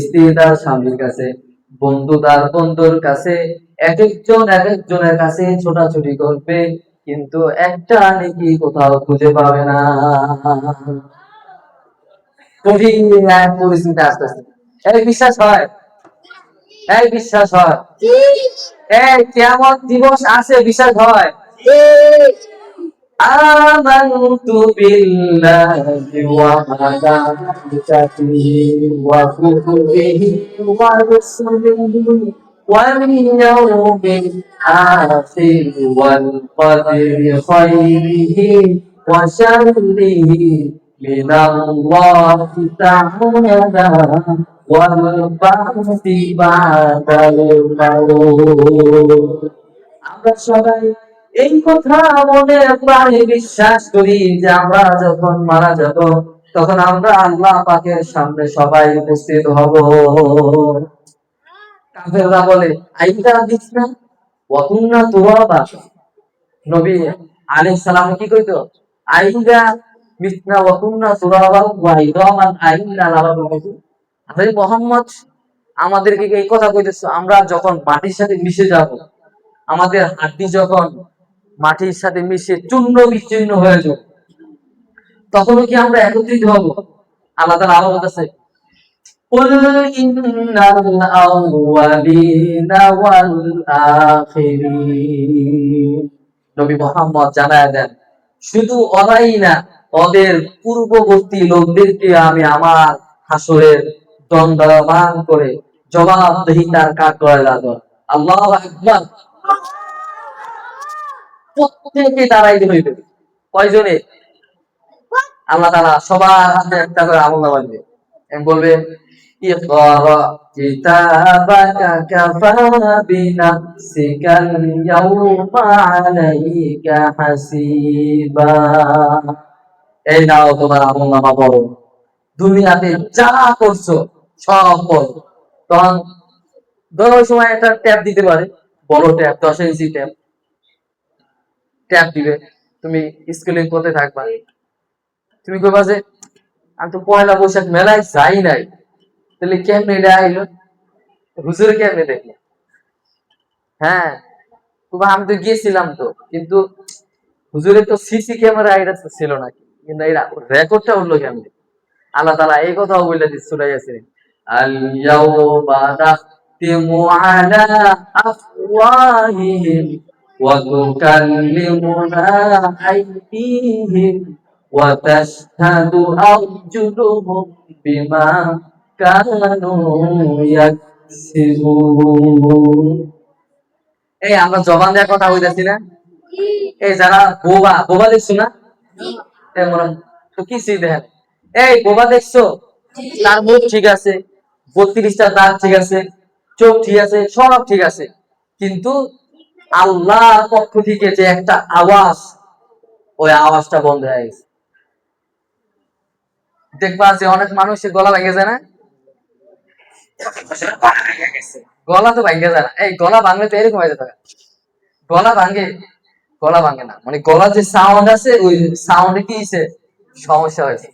স্ত্রী তার স্বামীর কাছে, বন্ধু তার বন্ধুর কাছে, এক একজন এক একজনের কাছে ছোটাছুটি করবে, কিন্তু একটা নেকি কোথাও খুঁজে পাবে না। কঠিন এক পরিস্থিতি আসতেছে। এই বিশ্বাস হয়, এই বিশ্বাস হয়, এই কিয়ামত দিবস আছে বিশ্বাস হয়। آمنت بالله وملائكته وكتبه ورسله واليوم الآخر والقدر خيره وشره من الله تعالى والبعث بعد الموت। আমরা সবাই এই কথা মনে প্রাণে বিশ্বাস করি যে আমরা যখন মারা যাব তখন আমরা আল্লাহ পাকের সামনে সবাই উপস্থিত হব। কাফেররা বলে আইদা দিসনা ওয়া কুননা তুরাবা। নবী আলাইহিস সালাম কি কইতো? আইদা মিসনা ওয়া কুননা তুরাবা ওয়া ইদামান আইনা লাবাদু। আরে মুহাম্মদ, আমাদেরকে এই কথা কইতেছো আমরা যখন মাটির সাথে মিশে যাব, আমাদের হাড্ডি যখন মাটির সাথে মিশে চূর্ণ বিচ্ছিন্ন হয়ে যাবে, তখনও কি আমরা একত্রিত হব? আল্লাহ তাআলা আরো বলতেছে কুল ইন্নাল আউয়ালিনা ওয়াল আখিরিন। নবী মুহাম্মদ জানায়া দেন, শুধু ওরাই না, ওদের পূর্ববর্তী লোকদেরকে আমি আমার হাসরের দণ্ডায়মান করে জবাবদিহিতার কাঠগড়ায় রাখব। আল্লাহু আকবার। প্রত্যেকে দাঁড়াইতে হইবে। কয়জনে? আল্লাহ তাআলা সবার হাতে একটা করে আমলনামা দিবে। বলবে ইকরা কিতাবাকা কাফা বিনাফসিকাল ইয়াউমা আলাইকা হাসিবা। এই নাও তোমার আমলনামা পড়ো, দুনিয়াতে যা করছো সব পড়ো। তখন ধরো ওই সময় একটা ট্যাব দিতে পারে, বড় ট্যাব, 10 ইঞ্চি ট্যাব, ট্যাব দিবে, তুমি স্কুলে পড়তে থাকবা। তুমি কইবা যে আমি তো পয়লা বৈশাখ মেলায় যাই নাই, তাহলে কেমনে এটা আইলো? হুজুরে কেমনে দেখলো? হ্যাঁ, কইবা আমি তো গিয়েছিলাম তো, কিন্তু হুজুরের তো সিসি ক্যামেরা এটা ছিল নাকি, কিন্তু এটা রেকর্ডটা হলো কেমনে? আল্লাহ তাআলা এই কথাও বলে দিচ্ছে সূরা ইয়াসিন, আল ইয়াউমা নাখতিমু আলা আফওয়াহিহিম ওয়া তুকাল্লিমুনা আইদিহিম ওয়া তাশহাদু আরজুলুহুম বিমা কানু ইয়াকসিবুন। এই আমরা জবান দিয়ে কথা কইতাছি না? এই যারা বোবা, বোবা দেখছো না? তো কি দেখেন, এই বোবা দেখছো, তার মুখ ঠিক আছে, 32টা দাঁত ঠিক আছে, চোখ ঠিক আছে, সব ঠিক আছে, কিন্তু আল্লাহর পক্ষ থেকে যে একটা আওয়াজ, ওই আওয়াজটা বন্ধ হয়ে গেছে। দেখবা যে অনেক মানুষের গলা ভেঙে যায় না? গলা তো ভেঙে যায় না, এই গলা ভাঙলে তো এরকম হয়ে যেত। গলা ভাঙে, গলা ভাঙে না, মানে গলার যে সাউন্ড আছে ওই সাউন্ডে কি হয়েছে, সমস্যা হয়েছে।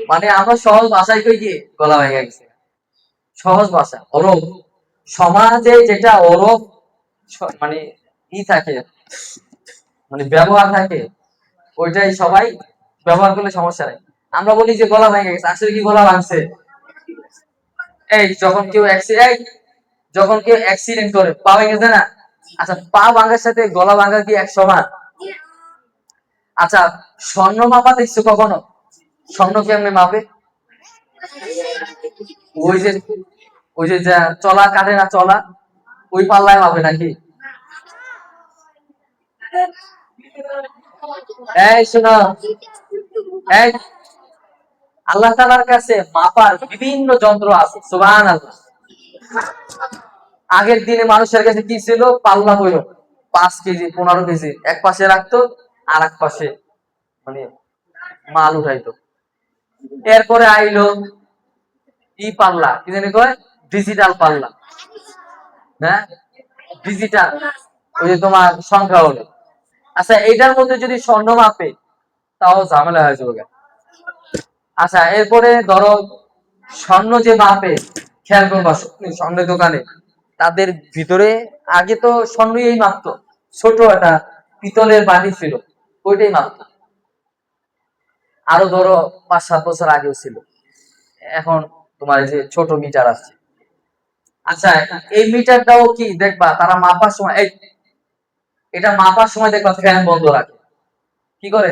মানে আমরা সহজ ভাষায় কই কি গলা ভেঙে গেছে, সহজ ভাষা। অরব সমাজে যেটা অরব মানে ই থাকে, মানে ব্যবহার থাকে, ওইটাই সবাই ব্যবহার করলে সমস্যা নেই। আমরা বলি যে গলা ভেঙে গেছে, আসলে কি গলা ভাঙছে? এই যখন কেউ অ্যাক্সিডেন্ট করে পা ভেঙে যায় না? আচ্ছা, পা ভাঙার সাথে গলা ভাঙা কি এক সমান? আচ্ছা, স্বর্ণ মাপা দেখছো কখনো? স্বর্ণ কেমনে মাপে? ওই যে ওই যে যা চলা কাটে না, চলা ওই পাল্লায় মাপে নাকি? এই শোনো, এই আল্লাহ তাআলার কাছে মাপার বিভিন্ন যন্ত্র আছে, সুবহানাল্লাহ। আগের দিনে মানুষের কাছে কি ছিল? পাল্লা হইল 5 কেজি 15 কেজি এক পাশে রাখতো, আর এক পাশে মানে মাল উঠাইতো। এরপরে আইলো ই পাল্লা, কি জানি কয়, ডিজিটাল পাল্লা। হ্যাঁ, ডিজিটাল, ওই যে তোমার সংখ্যা হলো। আচ্ছা, এইটার মধ্যে যদি স্বর্ণ মাপে তাও ঝামেলা হয়ে যাবে। আচ্ছা, এরপরে ধরো স্বর্ণ যে মাপে, খেয়াল করবা স্বর্ণের দোকানে তাদের ভিতরে আগে তো স্বর্ণই মাপতো, ছোট একটা পিতলের বাটি ছিল, ওইটাই মাপতো। আরো ধরো 5-7 বছর আগেও ছিল, এখন তোমার এই যে ছোট মিটার আছে। আচ্ছা, এই মিটারটাও কি দেখবা তারা মাপার সময়, এটা মাপার সময় দেখবা ফ্যান বন্ধ রাখে। কি করে?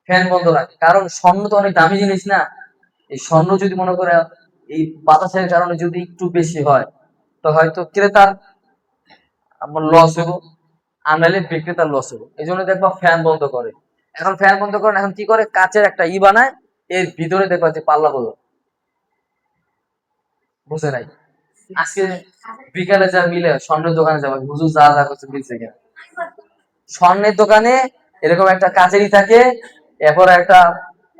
ফ্যান বন্ধ রাখে, কারণ স্বর্ণ তো অনেক দামি জিনিস না। এই স্বর্ণ যদি মনে করে এই বাতাসের কারণে যদি একটু বেশি হয়, তো হয়তো ক্রেতার আমার লস হবো, আনালে বিক্রেতার লস হবো। এই জন্য দেখবা ফ্যান বন্ধ করে। এখন ফ্যান বন্ধ করেন, এখন কি করে, কাচের একটা বানায়, এর ভিতরে দেখবা যে পাল্লা বলো, বুঝে নাই। আজকে বিকালে যা মিলে স্বর্ণের দোকানে যাবো, হুজুর যা যা করছে মিলছে কিনা। স্বর্ণের দোকানে এরকম একটা কাচেরই থাকে, এরপর একটা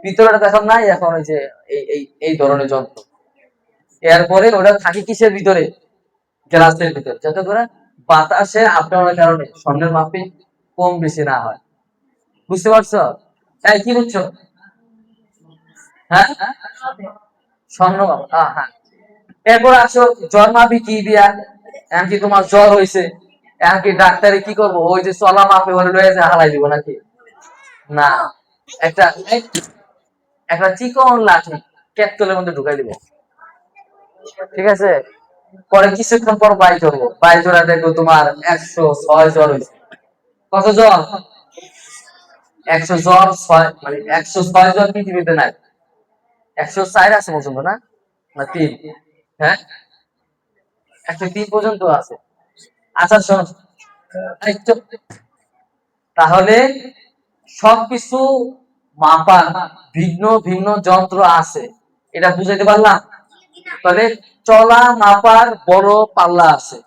পিতলের দেখার নাই, এখন ওই যে এই ধরনের যন্ত্র। এরপরে ওটা থাকে কিসের ভিতরে, গ্লাসের ভিতরে, যাতে করে বাতাসে আপ ডাউনের কারণে স্বর্ণের মাপে কম বেশি না হয়। বুঝতে পারছো? তাই কি বুঝছো? হ্যাঁ, স্বর্ণ হ্যাঁ। এরপর আসো জ্বর মাপি কি দিয়া, এমনকি তোমার জ্বর হয়েছে, এমনকি ডাক্তারে কি করবো, ওই যে চলা মাপে বলে রয়ে যায় হালাই দিব নাকি? না, একটা একটা চিকন লাঠি ক্যাপসুলের মধ্যে ঢুকাই দিব, ঠিক আছে? পরে কিছুক্ষণ পর বাই করবো, বাই করে দেখবো তোমার 106 জ্বর হয়েছে। কত জ্বর? 100 জ্বর, 6 মানে 106 জ্বর পৃথিবীতে নাই, 104 আছে পর্যন্ত, না না 3, হ্যাঁ 103 পর্যন্ত আছে। আচ্ছা শোন, তাহলে সবকিছু মাপার ভিন্ন ভিন্ন যন্ত্র আছে, এটা বুঝাইতে পারলাম? তাহলে চলা মাপার বড় পাল্লা আছে,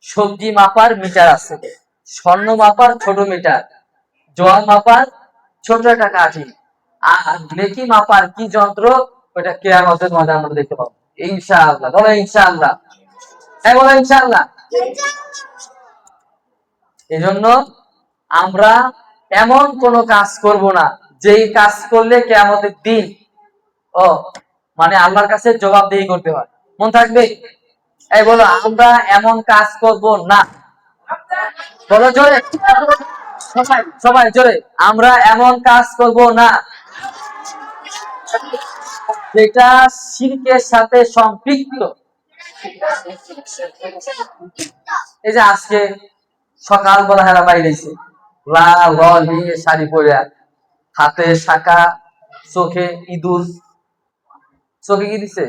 সবজি মাপার মিটার আছে, স্বর্ণ মাপার ছোট মিটার, জল মাপার ছোট একটা কাঠি, আর নেকি মাপার কি যন্ত্র, ওটা কিয়ামতের মধ্যে আমরা দেখতে পাবো ইনশাআল্লাহ। বলো ইনশাআল্লাহ, বলো ইনশাআল্লাহ। এই জন্য আমরা এমন কোন কাজ করব না যেই কাজ করলে কিয়ামতের দিন ও মানে আল্লাহর কাছে জবাবদিহি করতে হয়। মন থাকবে? এই বলো, আমরা এমন কাজ করব না। বলো জোরে, সবাই সবাই জোরে, আমরা এমন কাজ করব না যেটা শিরকের সাথে সম্পৃক্ত। এই যে আজকে সকালবেলা হেরা বাইরেছে, লাল লাল নিয়ে শাড়ি পরে, হাতে শাখা, চোখে ইঁদুর, চোখে কি দিছে,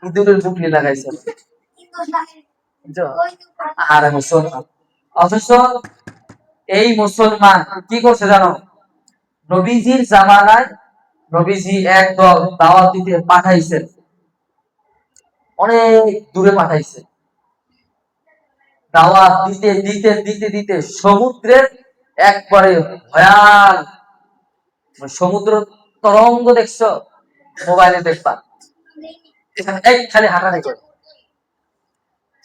ইঁদুরের বুকলি লাগাইছে। আর মুসলমান, অথচ এই মুসলমান কি করছে জানো? নবীজির জামানায় নবীজি একদল দাওয়াত দিতে পাঠাইছেন, অনেক দূরে পাঠাইছে। দাওয়াত দিতে দিতে দিতে দিতে সমুদ্রের একবারে ভয়াল, সমুদ্র তরঙ্গ দেখছো, মোবাইলে দেখবা, খালি হাঁটাহাঁটি করে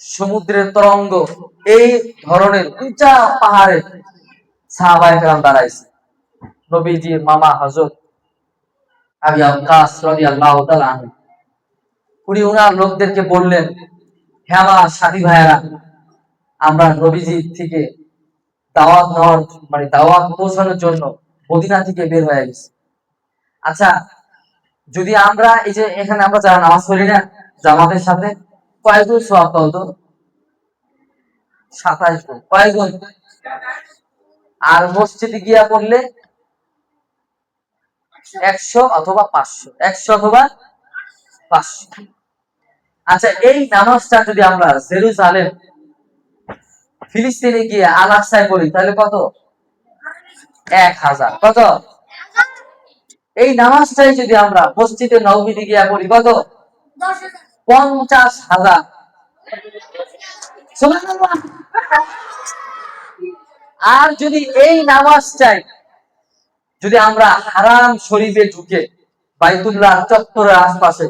সমুদ্রের তরঙ্গ, এই ধরনের উঁচা পাহাড়ে সাহাবায়ে কেরাম দাঁড়াইছে। নবীজির মামা হযরত আবু ওয়াক্কাস রাদিয়াল্লাহু তাআলা আনহু, উনি ওনার লোকদেরকে বললেন, হে আমার সাথী ভাইয়েরা, আমরা নবীজি থেকে দাওয়াত নেওয়ার মানে দাওয়াত পৌঁছানোর জন্য মদিনা থেকে বের হয়ে গেছি। আচ্ছা, যদি আমরা এই যে এখানে আমরা যারা নামাজ পড়ি না জামাতের সাথে, কয়জন সওয়াব পাবো? তো 27 গুণ, কয়জন? আর মসজিদে গিয়া পড়লে 100 অথবা 500, 100 অথবা 500। আচ্ছা, এই নামাজটা যদি আমরা জেরুজালেম ফিলিস্তিনে গিয়ে আল আকসায় পড়ি তাহলে কত? 1000। কত? এই নামাজটাই যদি আমরা মসজিদে নববীতে গিয়া পড়ি কত? 50,000। আর যদি এই নামাজটাই যদি আমরা হারাম শরীফে ঢুকে বাইতুল্লাহ চত্বরের আশপাশে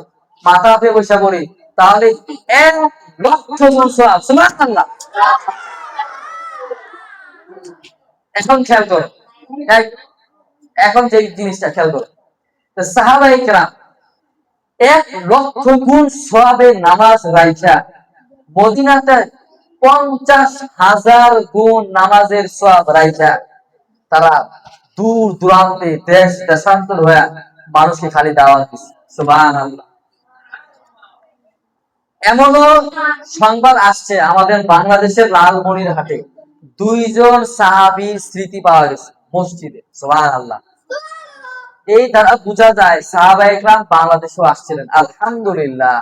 মাথা পেয়ে বসে পড়ি, তাহলে 1,00,000 গুণ সওয়াব। সুবহানাল্লাহ। এখন খেয়াল করো, এখন যে জিনিসটা খেয়াল করো, সাহাবায়ে কেরাম 1,00,000 গুণ সওয়াবের নামাজ রাইখা মদিনাতে 50,000 গুণ নামাজের সওয়াব রাইখা তারা দূর দূরান্তে দেশ দেশান্তর হয়ে মানুষকে খালি দাওয়াত দিচ্ছে। সুবহানাল্লাহ। এমনও সংবাদ আসছে আমাদের বাংলাদেশের লালমনিরহাটে 2 জন সাহাবীর স্মৃতি পাওয়া গেছে মসজিদে। সুবহানাল্লাহ। এই দ্বারা বোঝা যায় সাহাবায়ে কেরাম বাংলাদেশেও আসছিলেন। আলহামদুলিল্লাহ।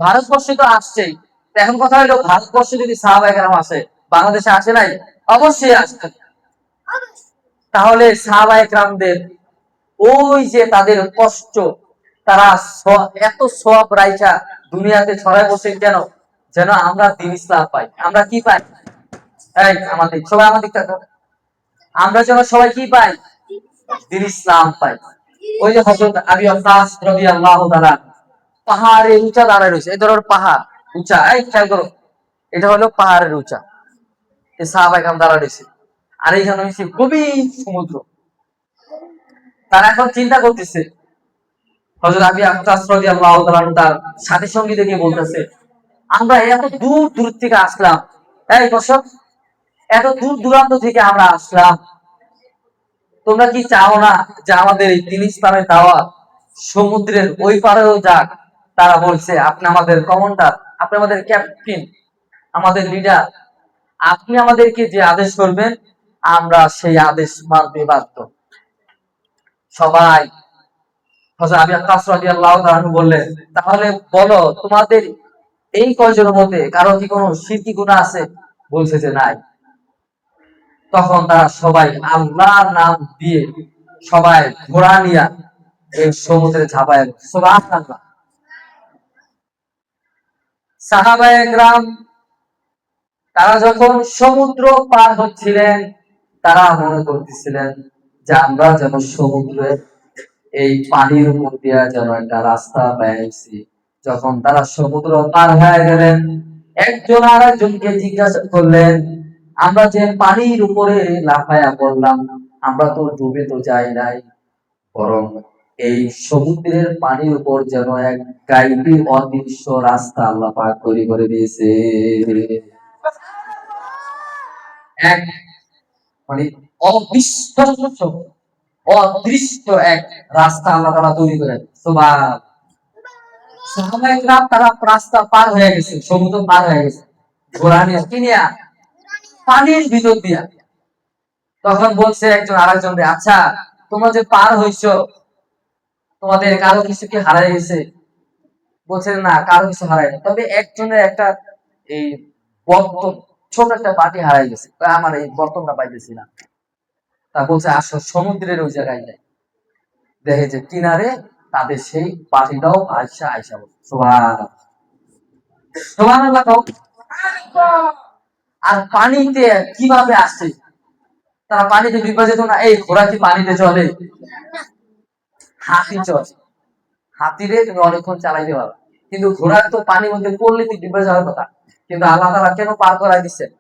ভারতবর্ষে তো আসছেই। এখন কথা হলো ভারতবর্ষে যদি সাহাবায়ে কেরাম আসে, বাংলাদেশে আসে নাই? অবশ্যই আসছে। তাহলে সাহাবায়ে কেরামদের ওই যে তাদের কষ্ট, তারা এত সওয়াব রাইখা দুনিয়াতে ছড়ায় বসে কেন? যেন আমরা দ্বীন ইসলাম পাই। আমরা কি পাই? এই আমাদের সবাই আমাদের আমরা যেন সবাই কি পাই? দ্বীন ইসলাম পাই। ওই যে হযরত আবু ওয়াক্কাস রাদিয়াল্লাহু তাআলা পাহাড়ের উঁচা দাঁড়ায় রয়েছে। এই ধরনের পাহাড় উঁচা, এই খেয়াল করো, এটা হলো পাহাড়ের উঁচা। এই সাহাবায়ে কেরাম দাঁড়ায় রয়েছে, আর এইখানে হচ্ছে গভীর সমুদ্র। তারা এখন চিন্তা করতেছে, হযরত আবু ওয়াক্কাস রাদিয়াল্লাহু তাআলা তার সাথী সঙ্গীদেরকে বলতেছে, আমরা এত দূর দূর থেকে আসলাম, এই দর্শক, এত দূর দূরান্ত থেকে আমরা আসলাম, তোমরা কি চাও না যে আমাদের এই দ্বীন ইসলামের দাওয়াত সমুদ্রের ওই পারেও যাক? তারা বলছে, আপনি আমাদের কমান্ডার, আপনি আমাদের ক্যাপ্টেন, আমাদের লিডার, আপনি আমাদেরকে যে আদেশ করবেন আমরা সেই আদেশ মানতে বাধ্য। সবাই হযরত আবু ওয়াক্কাস রাদিয়াল্লাহু তাআলা বললেন, তাহলে বলো তোমাদের এই কয়জনের মধ্যে কারো কি কোনো শিরকি গুনাহ আছে? বলছে যে নাই। তখন তারা সবাই আল্লাহর নাম দিয়ে সবাই ঘোড়া নিয়ে এই সমুদ্রে ঝাঁপায়। সুবহানাল্লাহ। সাহাবায়ে কেরাম তারা যখন সমুদ্র পার হচ্ছিলেন, তারা মনে করতেছিলেন যে আমরা যেন সমুদ্রের এই পানির উপর দিয়ে যেন একটা রাস্তা পেয়েছি। যখন তারা সমুদ্র পার হয়ে গেলেন, একজন আর একজনকে জিজ্ঞাসা করলেন, আমরা যে পানির উপরে লাফায়া পড়লাম, আমরা তো ডুবে তো যাই নাই, বরং এই সমুদ্রের পানির উপর যেন এক গাইবী অদৃশ্য রাস্তা আল্লাহ পাক তৈরি করে দিয়েছে। এক মানে অবিশ্বাস্য, অদৃশ্য এক রাস্তা আল্লাহ তাআলা তৈরি করে। সুবহান। সাহাবায়ে কেরাম তারা রাস্তা পার হয়ে গেছে, সমুদ্র পার হয়ে গেছে, ঘোড়া নিয়ে কি নিয়া? পানির ভিতর দিয়া। তখন বলছে একজন আরেকজনকে, আচ্ছা তোমরা যে পার হইছো, তোমাদের কারো কিছু কি হারাই গেছে? বলছে না, কারো কিছু হারায় না, তবে একজনের একটা এই বর্তন, ছোট একটা বাটি হারাই গেছে, আমার এই বর্তনটা পাইতেছি না। তা বলছে আসো সমুদ্রের ওই জায়গায় যাই, দেখে যে কিনারে তাদের সেই বাটিটাও আয়সা আয়সা বলছে। সুবহানাল্লাহ। সুবহানাল্লাহ। আর পানিতে কিভাবে আসছে? তারা পানিতে ডুবে যেত না। এই ঘোড়া কি পানিতে চলে? হাতি চলে। হাতিরে তুমি অনেকক্ষণ চালাইতে পারো, কিন্তু ঘোড়ার তো পানির মধ্যে পড়লে তুই ডুবে যাওয়ার কথা। কিন্তু আল্লাহ তাআলা কেন পার করাই দিচ্ছেন?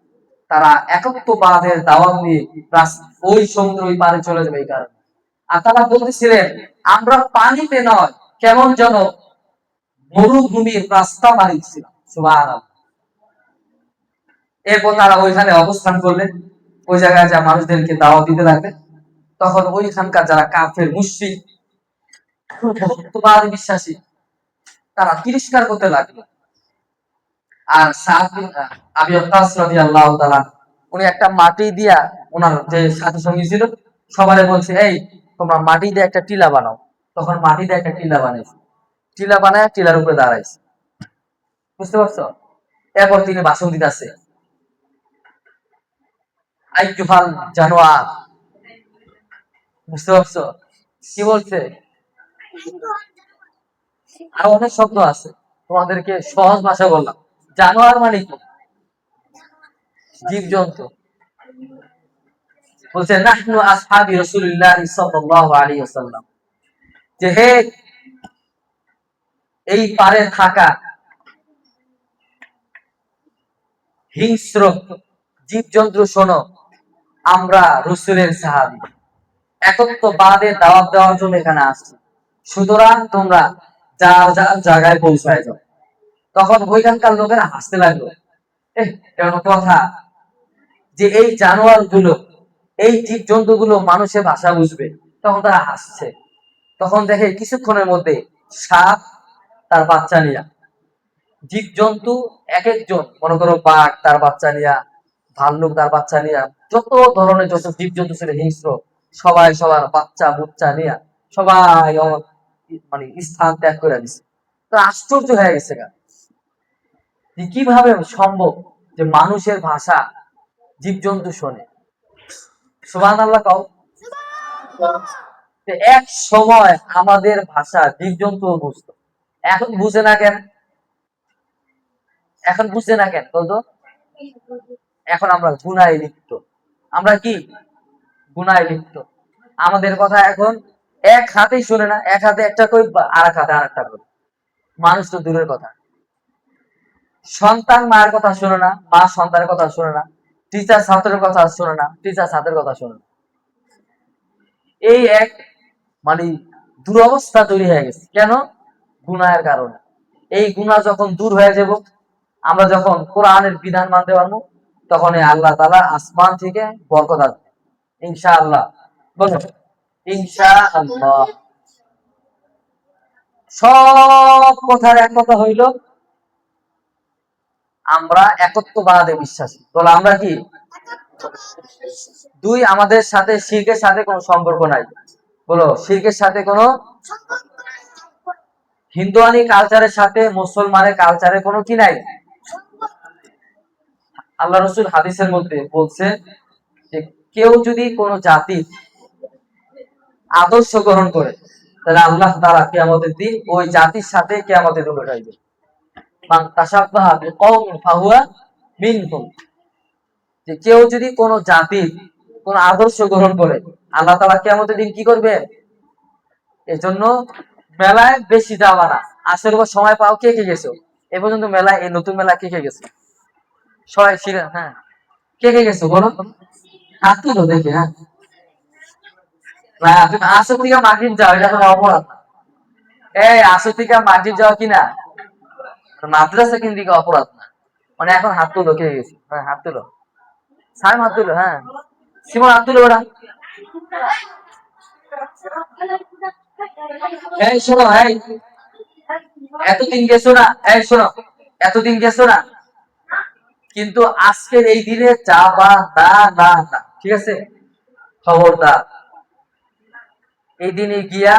তারা একত্ববাদের দাওয়াত নিয়ে ওই সমুদ্র ওই পারে চলে যাবে এই কারণে। আর তারা বলতেছিলেন, আমরা পানিতে নয়, কেমন যেন মরুভূমির রাস্তা বানিয়েছিলাম। সুবহানাল্লাহ। এরপর তারা ওইখানে অবস্থান করলেন, ওই জায়গায় যা মানুষদেরকে দাওয়াত দিতে লাগলেন। তখন ওইখানকার যারা কাফের মুশরিক বিশ্বাসী, তারা তিরস্কার করতে লাগলো। আর আবু ওয়াক্কাস রাদিয়াল্লাহু তাআলা উনি একটা মাটি দিয়া, ওনার যে সাথী সঙ্গী ছিল সবারে বলছে, এই তোমরা মাটি দিয়ে একটা টিলা বানাও। তখন মাটি দিয়ে একটা টিলা বানাইছে, টিলা বানায় টিলার উপরে দাঁড়াইছে। বুঝতে পারছো? এরপর তিনি ভাষণ দিতেছে, আইয়ুহাল জানোয়ার। বুঝতে পারছো কি বলছে? আর অনেক শব্দ আছে, তোমাদেরকে সহজ ভাষা বললাম। জানোয়ার মানে কি? জীবজন্তু। বলছে নাহনু আসহাবি রাসূলিল্লাহ সাল্লাল্লাহু আলাইহি ওয়াসাল্লাম, যে হে এই পারে থাকা হিংস্র জীবজন্তু শোনো, আমরা রাসূলের সাহাবী, একত্ববাদের দাওয়াত দেওয়ার জন্য এখানে আসছি। সুতরাং তোমরা যার যার জায়গায় পৌঁছায় যাও। তখন ওইখানকার লোকেরা হাসতে লাগলো, কেন কথা যে এই জানোয়ার গুলো, এই জীব জন্তু গুলো মানুষের ভাষা বুঝবে। তখন তারা হাসছে। তখন দেখে কিছুক্ষণের মধ্যে সাপ তার বাচ্চা নিয়া, জীব জন্তু এক একজন, মনে করো বাঘ তার বাচ্চা নিয়া, ভাল্লুক তার বাচ্চা নিয়া, যত ধরনের যত জীব জন্তু ছিল হিংস্র, সবাই সবার বাচ্চা বুচ্চা নিয়া সবাই মানে স্থান ত্যাগ করে দিছে। তো আশ্চর্য হয়ে গেছে যে কিভাবে সম্ভব যে মানুষের ভাষা জীবজন্তু শোনে। সুবহানাল্লাহ কও। এক সময় আমাদের ভাষা জীবজন্তু বুঝতো, এখন বুঝে না কেন? এখন বুঝে না কেন বলতো? এখন আমরা গুনায় লিপ্ত। আমরা কি গুনায় লিপ্ত? আমাদের কথা এখন এক হাতেই শুনে না, এক হাতে একটা কই আর এক হাতে আর একটা কই। মানুষ তো দূরের কথা, সন্তান মায়ের কথা শোনে না, মা সন্তানের কথা শোনে না, টিচার ছাত্রের কথা শোনে না, টিচার ছাত্রের কথা শোনে না। এই এক মানে দুরবস্থা তৈরি হয়ে গেছে। কেন? গুনাহের কারণে। এই গুনাহ যখন দূর হয়ে যাব, আমরা যখন কোরআনের বিধান মানতে পারবো, তখন আল্লাহ তাআলা আসমান থেকে বরকত আসবে ইনশাআল্লাহ। বলো ইনশাআল্লাহ। সব কথার এক কথা হইল আমরা একত্ববাদে বিশ্বাসী। বলো আমরা কি? দুই, আমাদের সাথে শিরকের সাথে কোনো সম্পর্ক নাই। বলো শিরকের সাথে কোনো, হিন্দুয়ানি কালচারের সাথে মুসলমানের কালচারে কোনো কি নাই। আল্লাহ রসুল হাদিসের মধ্যে বলছে যে কেউ যদি কোনো জাতি আদর্শ গ্রহণ করে, তাহলে আল্লাহ তাআলা কিয়ামতের দিন ওই জাতির সাথে কিয়ামতের দিন উঠাইবে। মান তাশাব্বাহা বিকওমিন ফাহুয়া মিনহুম। যে কেউ যদি কোনো জাতির কোন আদর্শ গ্রহণ করে, আল্লাহ তাআলা কিয়ামতের দিন কি করবে? এজন্য মেলায় বেশি যাওয়া না। আসর সময় পাও, কে কে গেছো এ পর্যন্ত মেলায়? এই নতুন মেলা কে কে গেছো? সবাই শিখে, হ্যাঁ কে কে গেছো বলো? হাত তুলো দেখে। হ্যাঁ না, তুমি আসর থেকে মাগরিব যাও, এটা তোমার অপরাধ না। এই আসর থেকে মাগরিব যাও কিনা মাদ্রাসা কেন্দ্রিক অপরাধ না। মানে এখন হাত তুলো, কে গেছে? হ্যাঁ হাত তুলো, সাইম হাত তুলো, হ্যাঁ সিমন হাত তুলো। ওরা এই শোনো, এই এতদিন গেছো না, এই শোনো এতদিন গেছো না, কিন্তু আজকের এই দিনে যাবা না, না না, ঠিক আছে? খবরদার এই দিনে গিয়া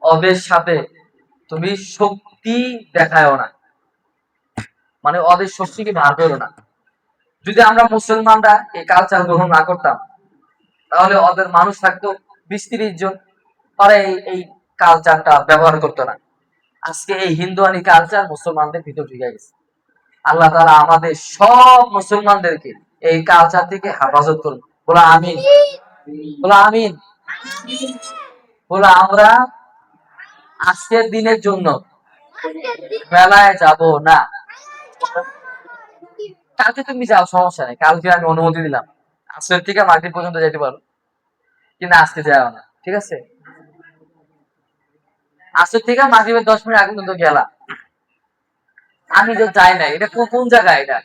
ওদের সাথে তুমি শক্তি দেখায়ও না, মানে ওদের শক্তিকে ভার করো না। যদি আমরা মুসলমানরা এই কালচার গ্রহণ না করতাম, তাহলে ওদের মানুষ থাকতো 20-30 জন, তারা এই কালচারটা ব্যবহার করতো না। আজকে এই হিন্দুয়ানি কালচার মুসলমানদের ভিতর ঢুকে গেছে। আল্লাহ তাআলা আমাদের সব মুসলমানদেরকে এই কালচার থেকে হেফাজত করুন। বলো আমিন, বলো আমিন। বলো আমরা আজকের দিনের জন্য মেলায় যাব না। কালকে তুমি যাও, সমস্যা নেই, কালকে আমি অনুমতি দিলাম, আজকের থেকে মাগরিব পর্যন্ত যেতে পারো, কিন্তু আজকে যাও না, ঠিক আছে? আজকের থেকে মাগরিবের 10 মিনিট আগে পর্যন্ত গেলা, আমি তো যাই না। এটা কোন জায়গায়? এটা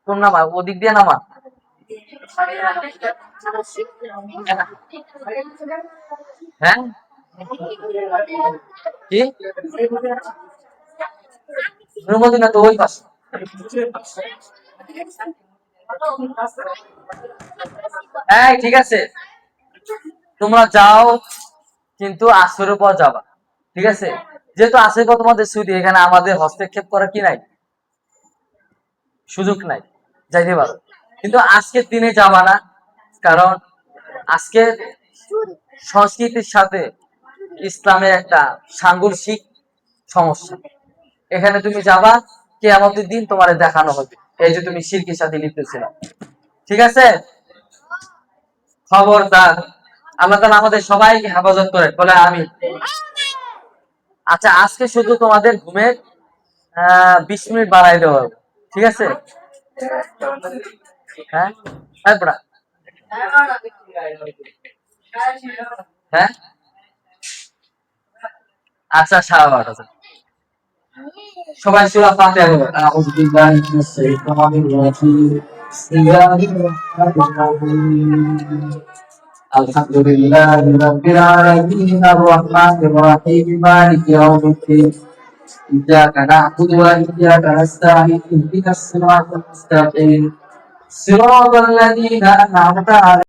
কোন নামা? ওদিক দিয়ে নামা। হ্যাঁ কি নুরমদিনা তো ওই পাশে। হ্যাঁ ঠিক আছে, তোমরা যাও, কিন্তু আসরের পর যাবা, ঠিক আছে? যেহেতু আসরের পর তোমাদের ছুটি, এখানে আমাদের হস্তক্ষেপ করার কি নাই, সুযোগ নাই, যাইতে পারো, কিন্তু আজকের দিনে যাবা না। কারণ আজকে সংস্কৃতির সাথে ইসলামের একটা সাংঘর্ষিক সমস্যা। এখানে তুমি যাবা, কিয়ামতের দিন তোমার দেখানো হবে এই যে তুমি শিরকের সাথে লিপ্ত ছিল, ঠিক আছে? খবরদার। আল্লাহ তাআলা আমাদের সবাইকে হেফাজত করেন, বলে আমি। আচ্ছা আজকে শুধু তোমাদের ঘুমের 20 মিনিট বাড়াই দেওয়া হবে, ঠিক আছে? হ্যাঁ হ্যাঁ হ্যাঁ, আচ্ছা শাহবাগ আছে। সবাই সূরা ফাতিহা পড়ো। আউযু বিল্লাহি মিনাশ শাইতানির রাজীম। বিসমিল্লাহির রাহমানির রাহিম। আলহামদুলিল্লাহি রাব্বিল আলামিন আর রাহমানির রাহিম মালিকি ইয়াউমিদ্দিন। ইyyaka na'budu wa iyyaka nasta'in ihdinas siratal mustaqim. صراط الذين أنعمت عليهم